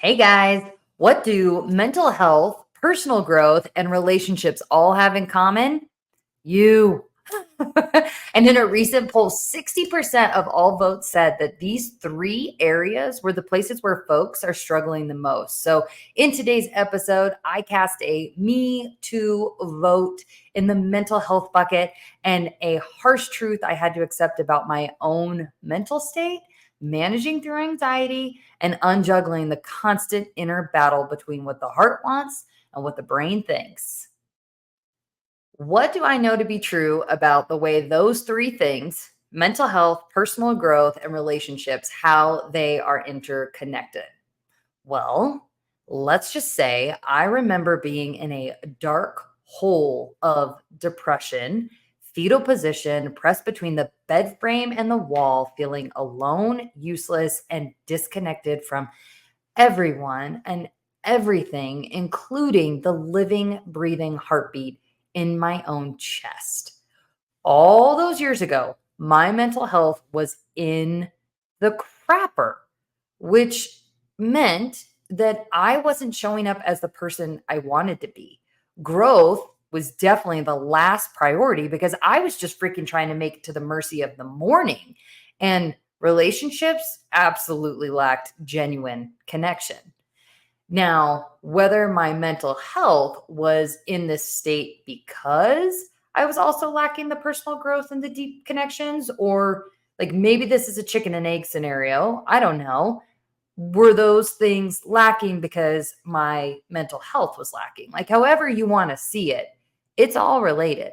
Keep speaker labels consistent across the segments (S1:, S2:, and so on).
S1: Hey guys, what do mental health, personal growth, and relationships all have in common? You. And in a recent poll, 60% of all votes said that these three areas were the places where folks are struggling the most. So, in today's episode, I cast a me too vote in the mental health bucket and a harsh truth I had to accept about my own mental state, managing through anxiety, and unjuggling the constant inner battle between what the heart wants and what the brain thinks. What do I know to be true about the way those three things, mental health, personal growth, and relationships, how they are interconnected? Well, let's just say I remember being in a dark hole of depression, fetal position, pressed between the bed frame and the wall, feeling alone, useless, and disconnected from everyone and everything, including the living, breathing heartbeat in my own chest. All those years ago, my mental health was in the crapper, which meant that I wasn't showing up as the person I wanted to be. Growth was definitely the last priority because I was just freaking trying to make it to the mercy of the morning. And relationships absolutely lacked genuine connection. Now, whether my mental health was in this state because I was also lacking the personal growth and the deep connections, or like maybe this is a chicken and egg scenario, I don't know. Were those things lacking because my mental health was lacking? Like, however you want to see it, it's all related.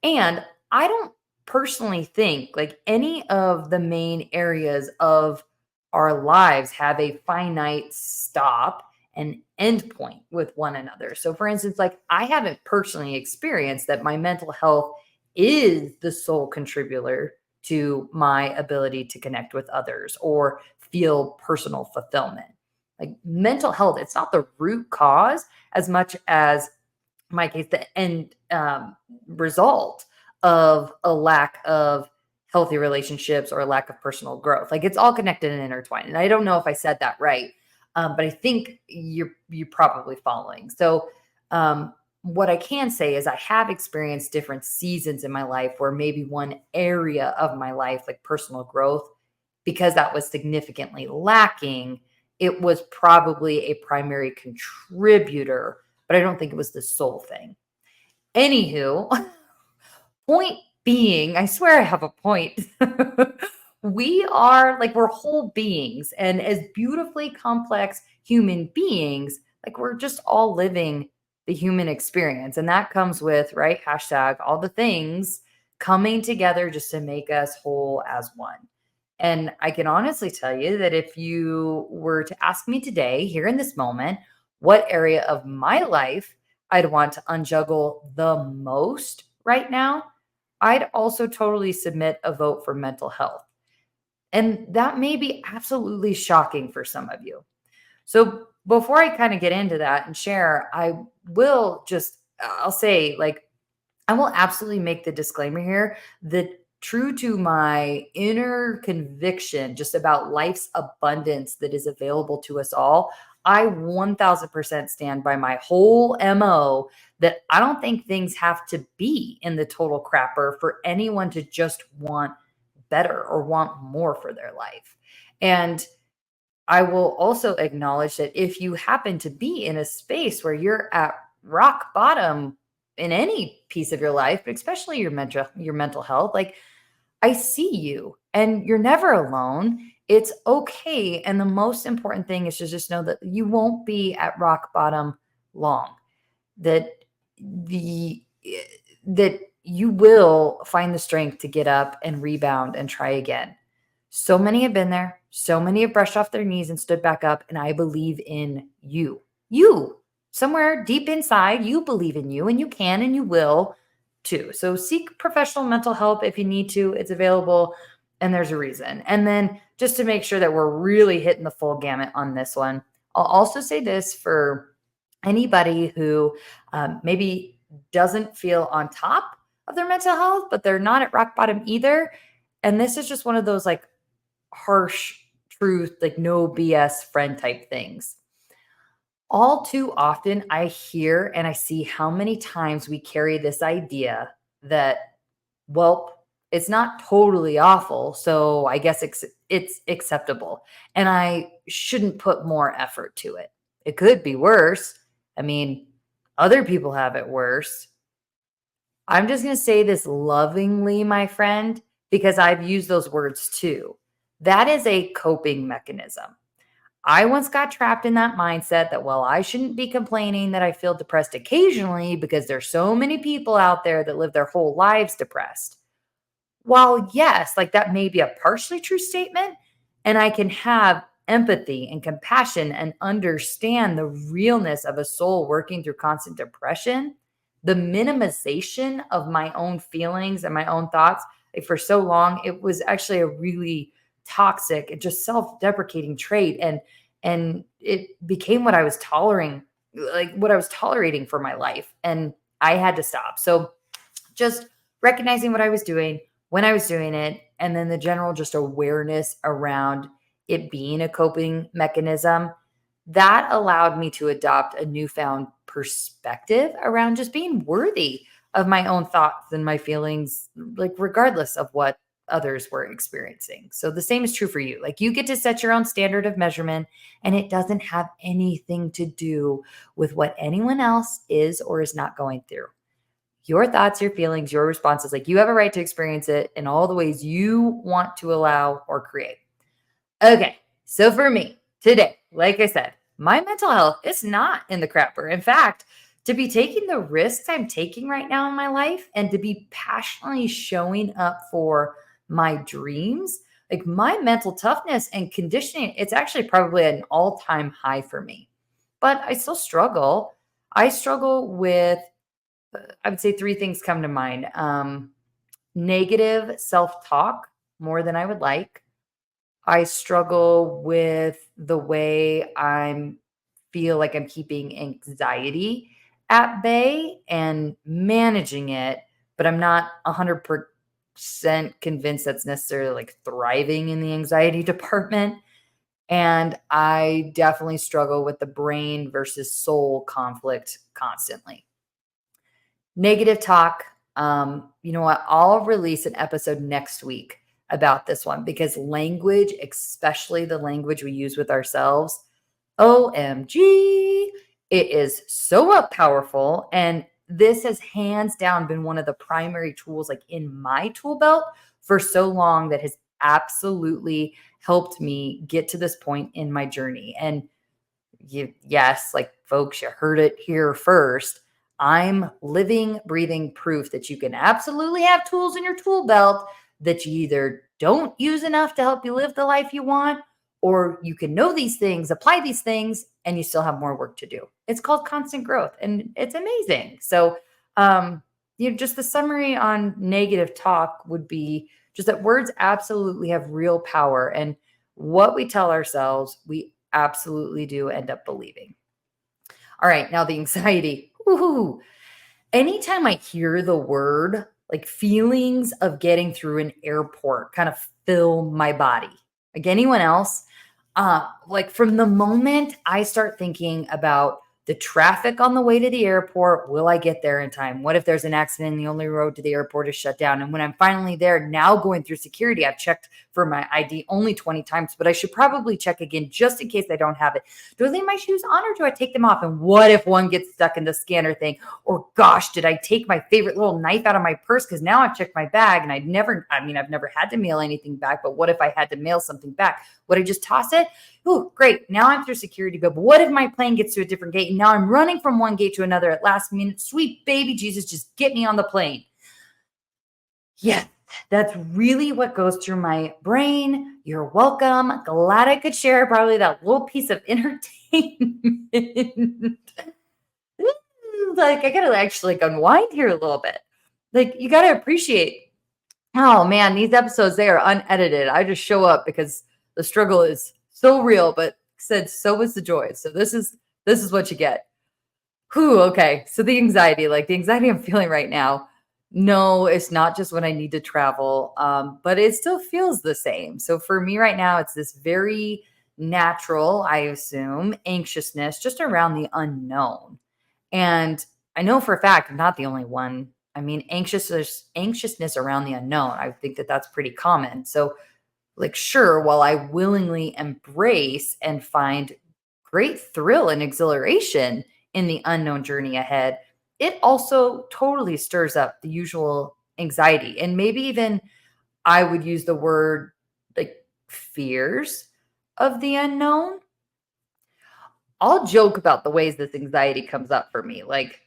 S1: And I don't personally think like any of the main areas of our lives have a finite stop and end point with one another. So, for instance, like I haven't personally experienced that my mental health is the sole contributor to my ability to connect with others or feel personal fulfillment. Like mental health, it's not the root cause as much as my case, the end result of a lack of healthy relationships or a lack of personal growth. Like it's all connected and intertwined. And I don't know if I said that right, but I think you're probably following. So what I can say is I have experienced different seasons in my life where maybe one area of my life, like personal growth, because that was significantly lacking, it was probably a primary contributor, but I don't think it was the sole thing. Anywho, point being, I swear I have a point. We are like, we're whole beings. And as beautifully complex human beings, like we're just all living the human experience. And that comes with, right? Hashtag all the things coming together just to make us whole as one. And I can honestly tell you that if you were to ask me today, here in this moment, what area of my life I'd want to unjuggle the most right now, I'd also totally submit a vote for mental health. And that may be absolutely shocking for some of you. So before I kind of get into that and share, I will just, I'll say, like, I will absolutely make the disclaimer here that true to my inner conviction just about life's abundance that is available to us all, I 1000% stand by my whole MO that I don't think things have to be in the total crapper for anyone to just want better or want more for their life. And I will also acknowledge that if you happen to be in a space where you're at rock bottom in any piece of your life, but especially your mental health, like I see you and you're never alone. It's okay. And the most important thing is to just know that you won't be at rock bottom long. That the that you will find the strength to get up and rebound and try again. So many have been there. So many have brushed off their knees and stood back up. And I believe in you. You, somewhere deep inside, you believe in you and you can and you will too. So seek professional mental help if you need to. It's available and there's a reason. And then just to make sure that we're really hitting the full gamut on this one, I'll also say this for anybody who maybe doesn't feel on top of their mental health, but they're not at rock bottom either. And this is just one of those like harsh truth, like no BS friend type things. All too often, I hear and I see how many times we carry this idea that, well, it's not totally awful, so I guess it's acceptable, and I shouldn't put more effort to it. It could be worse. I mean, other people have it worse. I'm just going to say this lovingly, my friend, because I've used those words too. That is a coping mechanism. I once got trapped in that mindset that, well, I shouldn't be complaining that I feel depressed occasionally because there's so many people out there that live their whole lives depressed. While yes, like that may be a partially true statement, and I can have empathy and compassion and understand the realness of a soul working through constant depression, the minimization of my own feelings and my own thoughts, like for so long, it was actually a really toxic and just self-deprecating trait. And it became what I was tolerating, like what I was tolerating for my life. And I had to stop. So just recognizing what I was doing, when I was doing it, and then the general just awareness around it being a coping mechanism, that allowed me to adopt a newfound perspective around just being worthy of my own thoughts and my feelings, like regardless of what others were experiencing. So the same is true for you. Like you get to set your own standard of measurement, and it doesn't have anything to do with what anyone else is or is not going through. Your thoughts, your feelings, your responses, like you have a right to experience it in all the ways you want to allow or create. Okay, so for me today, like I said, my mental health is not in the crapper. In fact, to be taking the risks I'm taking right now in my life and to be passionately showing up for my dreams, like my mental toughness and conditioning, it's actually probably an all-time high for me. But I still struggle. I struggle with, I would say three things come to mind. Negative self-talk more than I would like. I struggle with the way I'm feel like I'm keeping anxiety at bay and managing it, but I'm not 100% convinced that's necessarily like thriving in the anxiety department. And I definitely struggle with the brain versus soul conflict constantly. Negative talk. You know what? I'll release an episode next week about this one because language, especially the language we use with ourselves, OMG, it is so powerful. And this has hands down been one of the primary tools like in my tool belt for so long that has absolutely helped me get to this point in my journey. And yes, like folks, you heard it here first. I'm living, breathing proof that you can absolutely have tools in your tool belt that you either don't use enough to help you live the life you want, or you can know these things, apply these things, and you still have more work to do. It's called constant growth, and it's amazing. So, just the summary on negative talk would be just that words absolutely have real power, and what we tell ourselves, we absolutely do end up believing. All right, now the anxiety. Woo-hoo. Anytime I hear the word, like feelings of getting through an airport kind of fill my body. Like anyone else, like from the moment I start thinking about the traffic on the way to the airport, will I get there in time? What if there's an accident and the only road to the airport is shut down? And when I'm finally there, now going through security, I've checked for my ID only 20 times, but I should probably check again just in case I don't have it. Do I leave my shoes on or do I take them off? And what if one gets stuck in the scanner thing? Or gosh, did I take my favorite little knife out of my purse? Because now I've checked my bag and I've never had to mail anything back, but what if I had to mail something back? Would I just toss it? Oh, great. Now I'm through security, but what if my plane gets to a different gate? And now I'm running from one gate to another at last minute. Sweet baby Jesus, just get me on the plane. Yeah, that's really what goes through my brain. You're welcome. Glad I could share probably that little piece of entertainment. Like I gotta actually unwind here a little bit. Like you gotta appreciate. Oh man, these episodes, they are unedited. I just show up because the struggle is so real, but said so is the joy. So this is what you get. Whew, okay. So the anxiety I'm feeling right now. No, it's not just when I need to travel, but it still feels the same. So for me right now, it's this very natural, I assume, anxiousness just around the unknown. And I know for a fact I'm not the only one. I mean, anxiousness around the unknown. I think that that's pretty common. So, like, sure, while I willingly embrace and find great thrill and exhilaration in the unknown journey ahead, it also totally stirs up the usual anxiety. And maybe even I would use the word like fears of the unknown. I'll joke about the ways this anxiety comes up for me, like,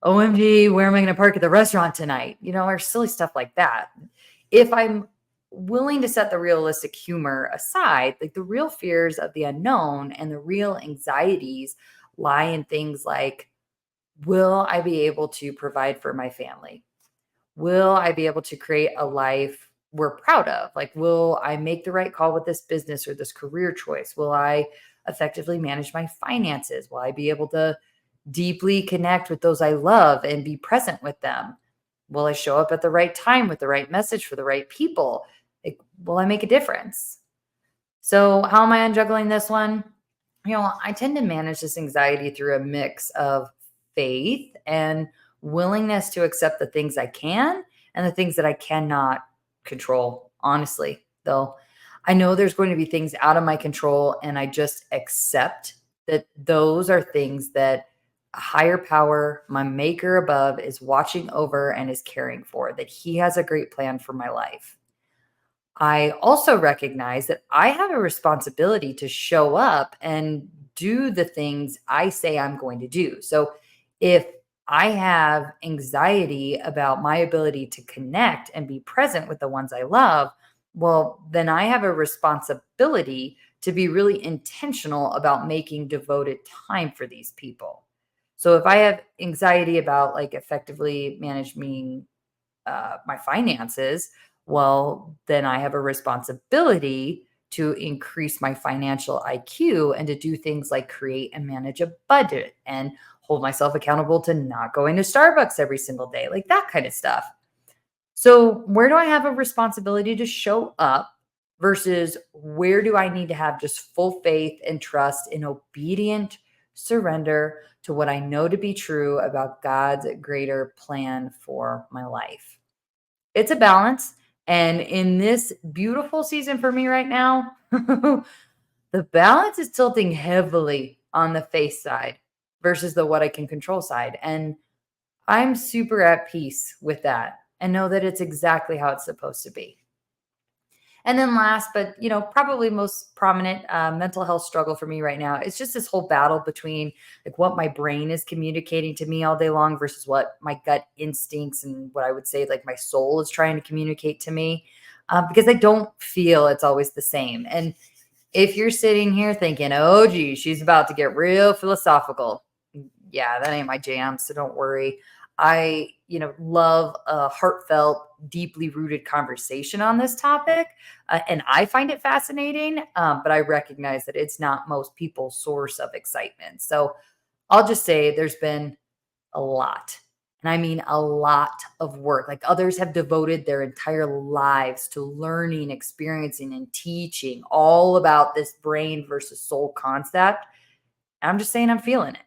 S1: OMG, where am I going to park at the restaurant tonight? Or silly stuff like that. If I'm willing to set the realistic humor aside, like the real fears of the unknown and the real anxieties lie in things like, will I be able to provide for my family? Will I be able to create a life we're proud of? Like, will I make the right call with this business or this career choice? Will I effectively manage my finances? Will I be able to deeply connect with those I love and be present with them? Will I show up at the right time with the right message for the right people? Like, will I make a difference? So, how am I unjuggling this one? I tend to manage this anxiety through a mix of faith and willingness to accept the things I can and the things that I cannot control. Honestly, though, I know there's going to be things out of my control, and I just accept that those are things that a higher power, my maker above, is watching over and is caring for, that He has a great plan for my life. I also recognize that I have a responsibility to show up and do the things I say I'm going to do. So if I have anxiety about my ability to connect and be present with the ones I love, well, then I have a responsibility to be really intentional about making devoted time for these people. So if I have anxiety about like effectively managing my finances, well, then I have a responsibility to increase my financial IQ and to do things like create and manage a budget and hold myself accountable to not going to Starbucks every single day, like that kind of stuff. So, where do I have a responsibility to show up versus where do I need to have just full faith and trust in obedient surrender to what I know to be true about God's greater plan for my life? It's a balance. And in this beautiful season for me right now, the balance is tilting heavily on the face side versus the what I can control side. And I'm super at peace with that and know that it's exactly how it's supposed to be. And then last, but probably most prominent mental health struggle for me right now is just this whole battle between like what my brain is communicating to me all day long versus what my gut instincts and what I would say like my soul is trying to communicate to me, because I don't feel it's always the same. And if you're sitting here thinking, oh, gee, she's about to get real philosophical, yeah, that ain't my jam. So don't worry. I, love a heartfelt, deeply rooted conversation on this topic. And I find it fascinating, but I recognize that it's not most people's source of excitement. So I'll just say there's been a lot. And I mean a lot of work. Like others have devoted their entire lives to learning, experiencing, and teaching all about this brain versus soul concept. I'm just saying I'm feeling it.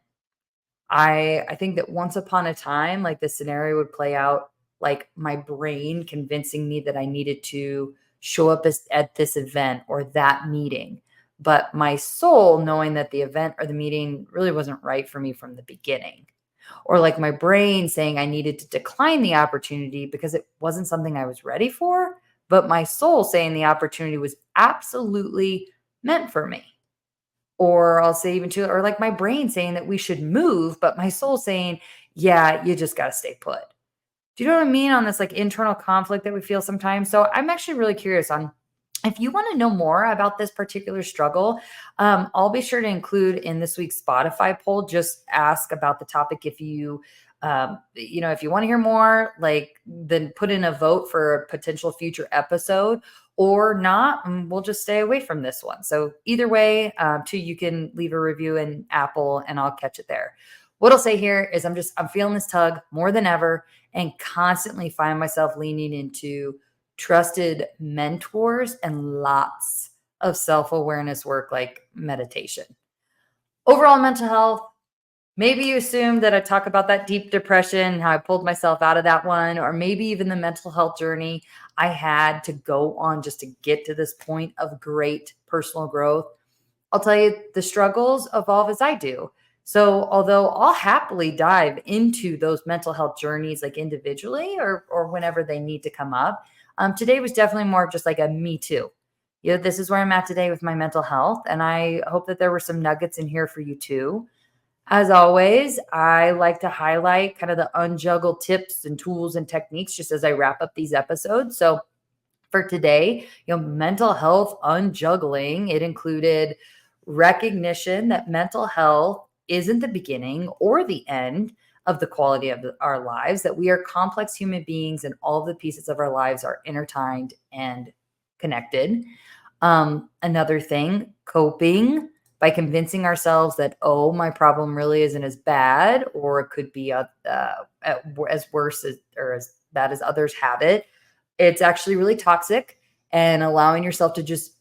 S1: I think that once upon a time, like the scenario would play out like my brain convincing me that I needed to show up at this event or that meeting. But my soul knowing that the event or the meeting really wasn't right for me from the beginning. Or like my brain saying I needed to decline the opportunity because it wasn't something I was ready for. But my soul saying the opportunity was absolutely meant for me. Or I'll say even to or like my brain saying that we should move, but my soul saying, "Yeah, you just gotta stay put." Do you know what I mean on this, like, internal conflict that we feel sometimes? So I'm actually really curious on if you wanna know more about this particular struggle, I'll be sure to include in this week's Spotify poll, just ask about the topic if if you wanna hear more, like, then put in a vote for a potential future episode or not, we'll just stay away from this one. So either way, too, you can leave a review in Apple and I'll catch it there. What I'll say here is I'm feeling this tug more than ever and constantly find myself leaning into trusted mentors and lots of self-awareness work like meditation. Overall mental health, maybe you assume that I talk about that deep depression, how I pulled myself out of that one, or maybe even the mental health journey I had to go on just to get to this point of great personal growth. I'll tell you, the struggles evolve as I do. So, although I'll happily dive into those mental health journeys like individually or whenever they need to come up, today was definitely more of just like a me too. This is where I'm at today with my mental health. And I hope that there were some nuggets in here for you too. As always, I like to highlight kind of the unjuggle tips and tools and techniques just as I wrap up these episodes. So, for today, mental health unjuggling, it included recognition that mental health isn't the beginning or the end of the quality of our lives, that we are complex human beings and all the pieces of our lives are intertwined and connected. Another thing, coping by convincing ourselves that, oh, my problem really isn't as bad, or it could be as worse as, or as bad as others have it. It's actually really toxic, and allowing yourself to just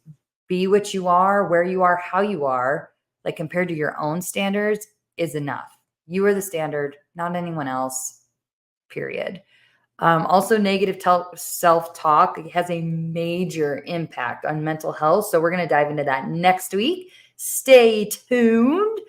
S1: be what you are, where you are, how you are, like compared to your own standards, is enough. You are the standard, not anyone else, period. Also, negative self talk has a major impact on mental health. So, we're going to dive into that next week. Stay tuned.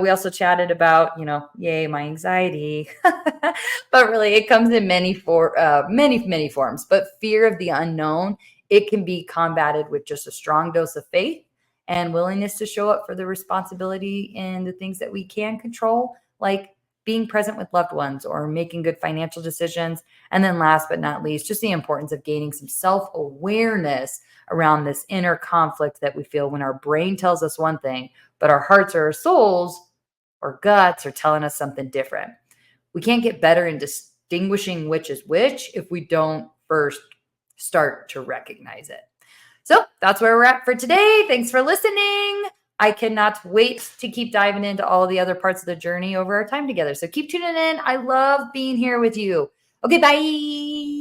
S1: We also chatted about, yay, my anxiety, but really it comes in many forms. But fear of the unknown, it can be combated with just a strong dose of faith and willingness to show up for the responsibility in the things that we can control, like being present with loved ones or making good financial decisions. And then last but not least, just the importance of gaining some self-awareness around this inner conflict that we feel when our brain tells us one thing, but our hearts or our souls or guts are telling us something different. We can't get better in distinguishing which is which if we don't first start to recognize it. So that's where we're at for today. Thanks for listening. I cannot wait to keep diving into all the other parts of the journey over our time together. So keep tuning in. I love being here with you. Okay, bye.